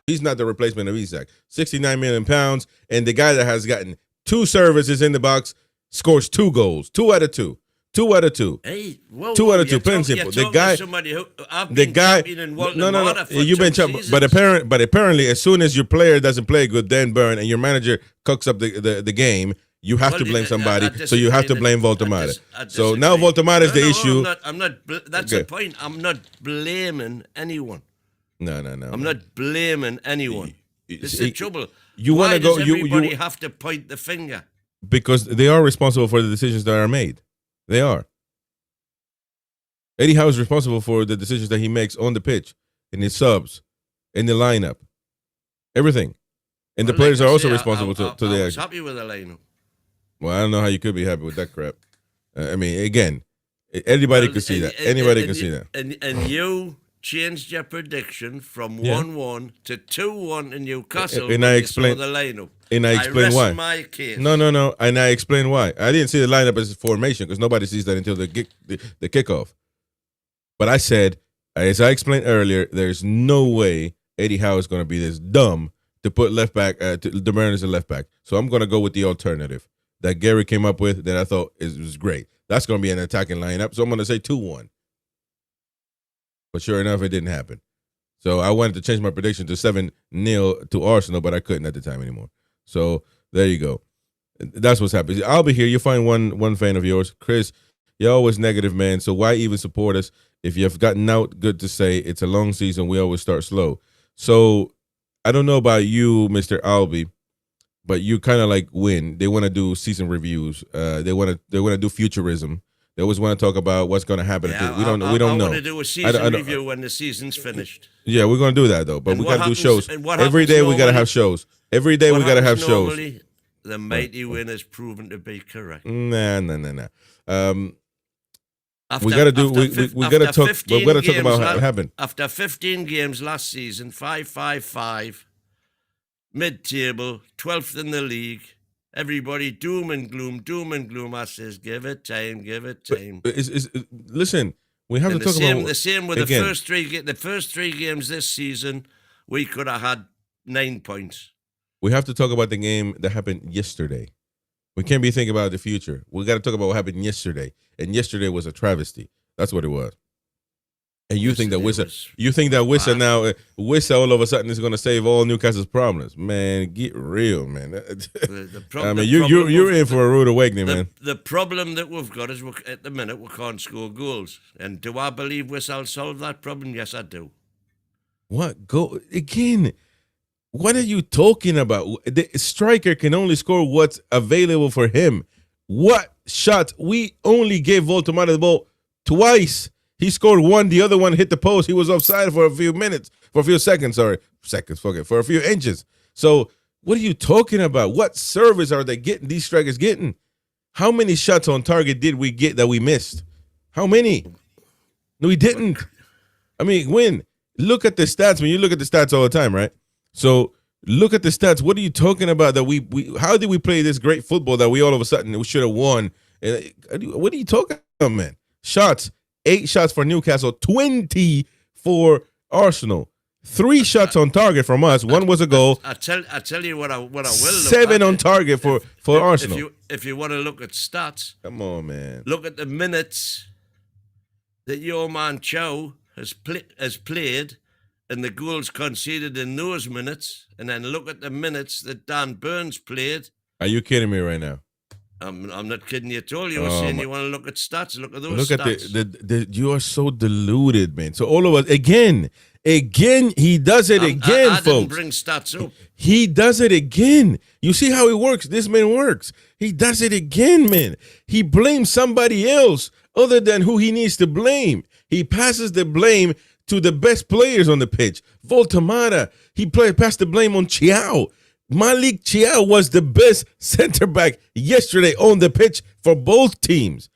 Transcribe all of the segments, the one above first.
He's not the replacement of Isak. 69 million pounds, and the guy that has gotten 2 services in the box scores 2 goals. 2 out of 2. 2 out of 2. Hey, whoa, 2 out of 2. You're Plain simple. The guy. You've been champion, but apparently, as soon as your player doesn't play good, Dan Burn, and your manager cooks up the game, you have to blame somebody. So you have to blame Voltemade. So now Voltemade is the issue. I'm not. That's the point. I'm not blaming anyone. No. I'm not blaming anyone. This is the trouble. Why does everybody have to point the finger? Because they are responsible for the decisions that are made. They are. Eddie Howe is responsible for the decisions that he makes on the pitch, in his subs, in the lineup, everything. And the players are also responsible to the action. I was happy with the lineup. Well, I don't know how you could be happy with that crap. I mean, again, anybody could see that. Anybody can see that. And you changed your prediction from 1-1 to 2-1 in Newcastle. And I explained the lineup. And I explained why. My case. No. And I explained why. I didn't see the lineup as a formation because nobody sees that until the kickoff. But I said, as I explained earlier, there's no way Eddie Howe is going to be this dumb to put left back, the Mariners as left back. So I'm going to go with the alternative that Gary came up with that I thought was great. That's going to be an attacking lineup. So I'm going to say 2-1. But sure enough, it didn't happen. So I wanted to change my prediction to 7-0 to Arsenal, but I couldn't at the time anymore. So there you go. That's what's happening. I'll be here. You'll find one fan of yours. Chris, you're always negative, man. So why even support us? If you've gotten out, good to say. It's a long season. We always start slow. So I don't know about you, Mr. Albie, but you kind of like win. They want to do season reviews. They want to do futurism. They always want to talk about what's going to happen. Yeah, we don't know. I want to do a season review when the season's finished. Yeah, we're going to do that, though. But we got to do shows. Every day we got to have shows. Every day we got to have shows. The mighty win is proven to be correct. Nah. We got to do. We got to talk. We got to talk about what happened. After 15 games last season, 5-5-5, mid-table, 12th in the league. Everybody doom and gloom. I says, give it time. Listen, we have to talk about the same with again. The first three games this season. We could have had 9 points. We have to talk about the game that happened yesterday. We can't be thinking about the future. We got to talk about what happened yesterday, and yesterday was a travesty. That's what it was. And you think that Wissa all of a sudden is going to save all Newcastle's problems? Man, get real, man. You're in for a rude awakening, man. The problem that we've got is at the minute we can't score goals. And do I believe Wissa will solve that problem? Yes, I do. What goal again? What are you talking about? The striker can only score what's available for him. What shot? We only gave Voltemade the ball twice. He scored one. The other one hit the post. He was offside for a few seconds. For a few inches. So what are you talking about? What service are they getting? These strikers getting? How many shots on target did we get that we missed? How many? No, we didn't. I mean, look at the stats. When you look at the stats all the time, right? So look at the stats. What are you talking about? That we how did we play this great football that we all of a sudden we should have won? What are you talking about, man? Shots. 8 shots for Newcastle, 20 for Arsenal. 3 shots on target from us. 1 was a goal. I tell you what I will look 7 on target for Arsenal. If you want to look at stats, come on, man. Look at the minutes that your man Chow has played and the goals conceded in those minutes, and then look at the minutes that Dan Burns played. Are you kidding me right now? I'm not kidding you at all. You were saying you want to look at stats. Look at those stats. Look at you are so deluded, man. So all of us, again, he does it again, folks. I didn't bring stats up. He does it again. You see how he works? This man works. He does it again, man. He blames somebody else other than who he needs to blame. He passes the blame to the best players on the pitch. Voltemade, he passed the blame on Chiao. Malik Chiao was the best center back yesterday on the pitch for both teams.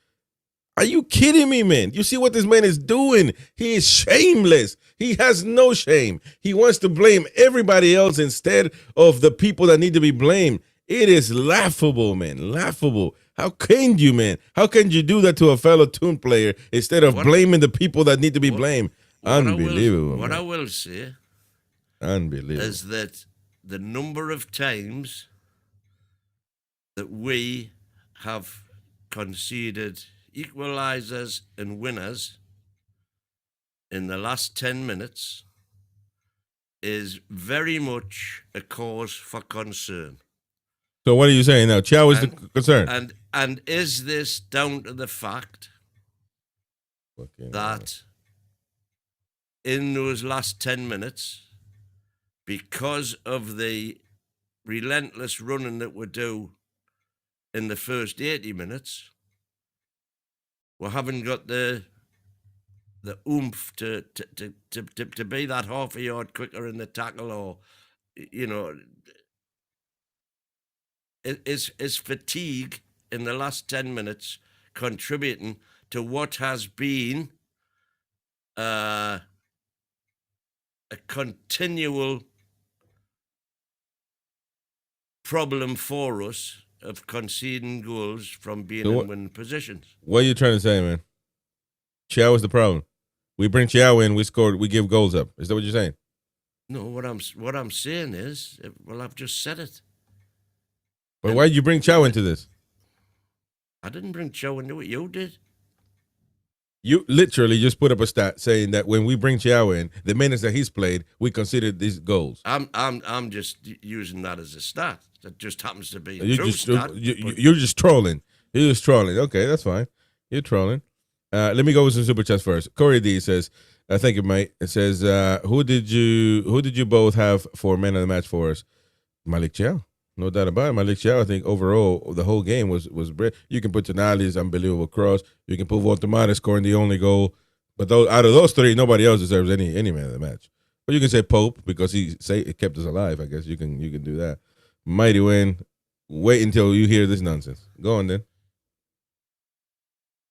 Are you kidding me, man? You see what this man is doing? He is shameless. He has no shame. He wants to blame everybody else instead of the people that need to be blamed. It is laughable, man. Laughable. How can you, man? How can you do that to a fellow Toon player instead of blaming the people that need to be blamed? Unbelievable. What I will say, Unbelievable. is that the number of times that we have conceded equalisers and winners in the last 10 minutes is very much a cause for concern. So what are you saying now? Chow is the concern. And is this down to the fact that in those last 10 minutes, because of the relentless running that we do in the first 80 minutes, we haven't got the oomph to be that half a yard quicker in the tackle, or, you know, is fatigue in the last 10 minutes contributing to what has been a continual problem for us of conceding goals from being in winning positions? What are you trying to say, man? Chow is the problem. We bring Chow in, we give goals up. Is that what you're saying? No, what I'm saying is, well, I've just said it. But why did you bring Chow into this? I didn't bring Chow into it. You did. You literally just put up a stat saying that when we bring Chow in, the minutes that he's played, we considered these goals. I'm just using that as a stat. That just happens to be you're just trolling. You're just trolling. Okay, that's fine. You're trolling. Let me go with some super chats first. Corey D says, "Thank you, mate." It says, "Who did you both have for man of the match for us?" Malik Chow. No doubt about it. Malik Chow, I think overall the whole game was great. You can put Tonali's unbelievable cross. You can put Voltemata scoring the only goal. But out of those three, nobody else deserves any man of the match. But you can say Pope because it kept us alive. I guess you can do that. Mighty win. Wait until you hear this nonsense. Go on then.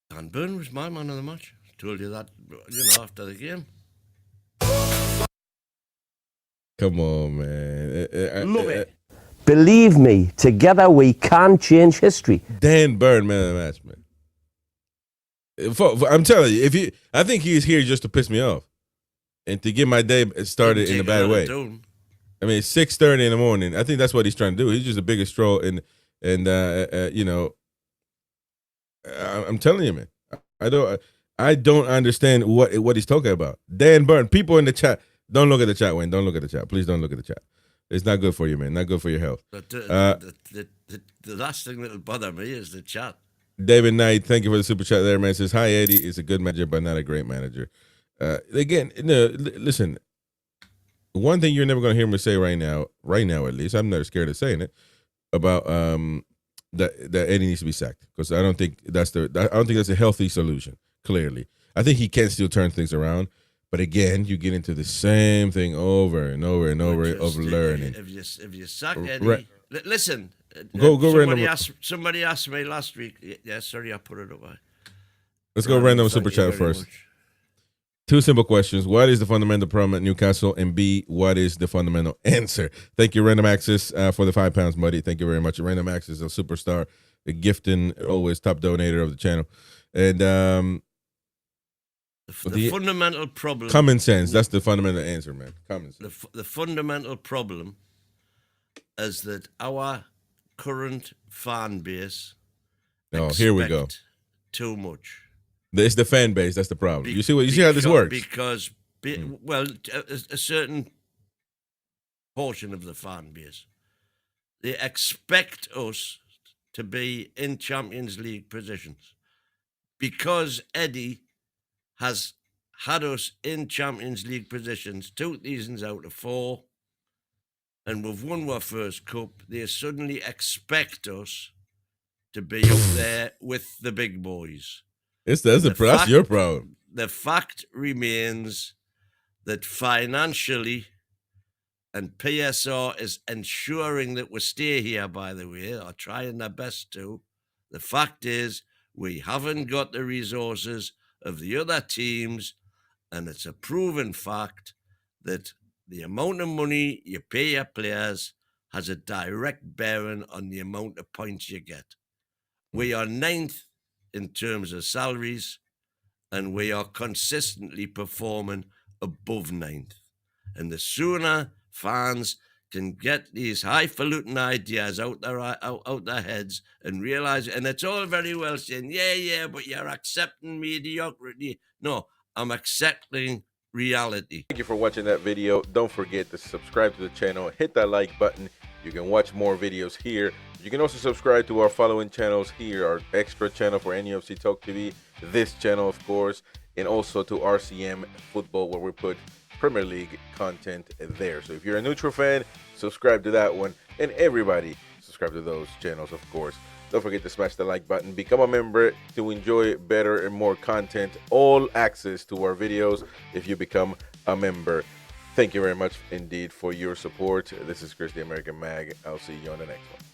Dan Burn was my man of the match. Told you that, after the game. Come on, man. Love it. Believe me, together we can change history. Dan Burn, man of the match, man. I'm telling you, I think he's here just to piss me off and to get my day started in a bad way. I mean, it's 6:30 in the morning. I think that's what he's trying to do. He's just the biggest troll, and I'm telling you, man. I don't understand what he's talking about. Dan Burn, people in the chat, don't look at the chat, Wayne. Don't look at the chat. Please don't look at the chat. It's not good for you, man. Not good for your health. But the last thing that'll bother me is the chat. David Knight, thank you for the super chat there, man. Says, "Hi, Eddie. Is a good manager, but not a great manager." Again, listen. One thing you're never going to hear me say right now at least, I'm never scared of saying it, about that Eddie needs to be sacked, because I don't think that's a healthy solution. Clearly, I think he can still turn things around. But again, you get into the same thing over and over and over of learning. If you sack Eddie, listen. Go Somebody asked me last week. Yeah, sorry, I put it away. Let's go random super chat first. Much. Two simple questions. What is the fundamental problem at Newcastle? And B, what is the fundamental answer? Thank you, Random Access, for the £5, buddy. Thank you very much. Random Access is a superstar, a gifting, always top donator of the channel. And the fundamental problem. Common sense. That's the fundamental answer, man. Common sense. The fundamental problem is that our current fan base here we go. Too much. It's the fan base. That's the problem. You see how this works? Because, a certain portion of the fan base, they expect us to be in Champions League positions. Because Eddie has had us in Champions League positions 2 seasons out of 4, and we've won our first cup, they suddenly expect us to be up there with the big boys. That's your problem. The fact remains that financially, and PSR is ensuring that we stay here, by the way, or trying their best to. The fact is, we haven't got the resources of the other teams, and it's a proven fact that the amount of money you pay your players has a direct bearing on the amount of points you get. We are 9th in terms of salaries, and we are consistently performing above 9th. And the sooner fans can get these highfalutin ideas out their heads and realize, and it's all very well saying, yeah, but you're accepting mediocrity. No, I'm accepting reality. Thank you for watching that video. Don't forget to subscribe to the channel, hit that like button. You can watch more videos here. You can also subscribe to our following channels here, our extra channel for NUFC Talk TV, this channel of course, and also to RCM Football, where we put Premier League content there. So if you're a neutral fan, subscribe to that one, and everybody subscribe to those channels of course. Don't forget to smash the like button, become a member to enjoy better and more content, all access to our videos if you become a member. Thank you very much indeed for your support. This is Chris the American Mag. I'll see you on the next one.